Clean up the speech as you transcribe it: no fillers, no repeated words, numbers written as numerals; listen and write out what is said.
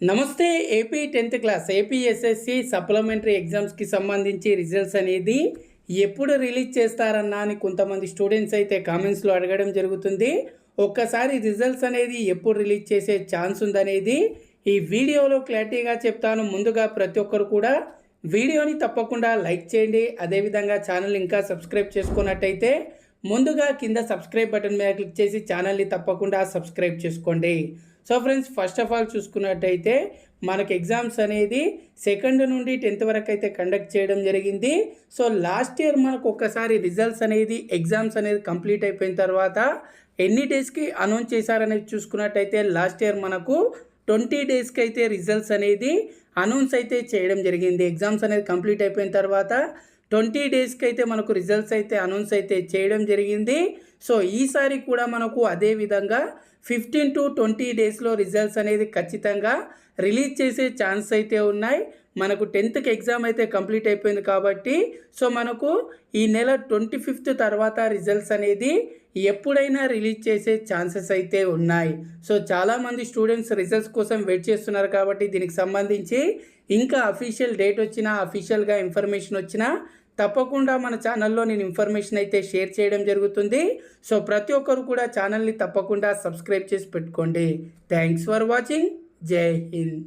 నమస్తే. AP 10th class APSSC supplementary ఎగ్జామ్స్కి సంబంధించి రిజల్ట్స్ అనేది ఎప్పుడు రిలీజ్ చేస్తారన్నా అని కొంతమంది స్టూడెంట్స్ అయితే కామెంట్స్లో అడగడం జరుగుతుంది. ఒక్కసారి రిజల్ట్స్ అనేది ఎప్పుడు రిలీజ్ చేసే ఛాన్స్ ఉందనేది ఈ వీడియోలో క్లారిటీగా చెప్తాను. ముందుగా ప్రతి ఒక్కరు కూడా వీడియోని తప్పకుండా లైక్ చేయండి. అదేవిధంగా ఛానల్ ఇంకా సబ్స్క్రైబ్ చేసుకున్నట్టయితే ముందుగా కింద సబ్స్క్రైబ్ బటన్ మీద క్లిక్ చేసి ఛానల్ని తప్పకుండా సబ్స్క్రైబ్ చేసుకోండి. So friends, first of all చూసుకున్నట్టయితే మనకు ఎగ్జామ్స్ అనేది 2nd నుండి 10th వరకు అయితే కండక్ట్ చేయడం జరిగింది. సో లాస్ట్ ఇయర్ మనకు ఒక్కసారి రిజల్ట్స్ అనేది ఎగ్జామ్స్ అనేది కంప్లీట్ అయిపోయిన తర్వాత ఎన్ని డేస్కి అనౌన్స్ చేశారనేది చూసుకున్నట్టయితే లాస్ట్ ఇయర్ మనకు 20 డేస్కి అయితే రిజల్ట్స్ అనేది అనౌన్స్ అయితే చేయడం జరిగింది. ఎగ్జామ్స్ అనేది కంప్లీట్ అయిపోయిన తర్వాత 20 డేస్కి అయితే మనకు రిజల్ట్స్ అయితే అనౌన్స్ అయితే చేయడం జరిగింది. సో ఈసారి కూడా మనకు అదే విధంగా 15 to 20 డేస్లో రిజల్ట్స్ అనేది ఖచ్చితంగా రిలీజ్ చేసే ఛాన్స్ అయితే ఉన్నాయి. మనకు 10th ఎగ్జామ్ అయితే కంప్లీట్ అయిపోయింది కాబట్టి సో మనకు ఈ నెల 25th తర్వాత రిజల్ట్స్ అనేది ఎప్పుడైనా రిలీజ్ చేసే ఛాన్సెస్ అయితే ఉన్నాయి. సో చాలామంది స్టూడెంట్స్ రిజల్ట్స్ కోసం వెయిట్ చేస్తున్నారు కాబట్టి దీనికి సంబంధించి ఇంకా అఫీషియల్ డేట్ వచ్చినా, అఫీషియల్గా ఇన్ఫర్మేషన్ వచ్చినా తప్పకుండా మన ఛానల్లో నేను ఇన్ఫర్మేషన్ అయితే షేర్ చేయడం జరుగుతుంది. సో ప్రతి ఒక్కరు కూడా ఛానల్ని తప్పకుండా సబ్స్క్రైబ్ చేసి పెట్టుకోండి. Thanks for watching. జై హింద్.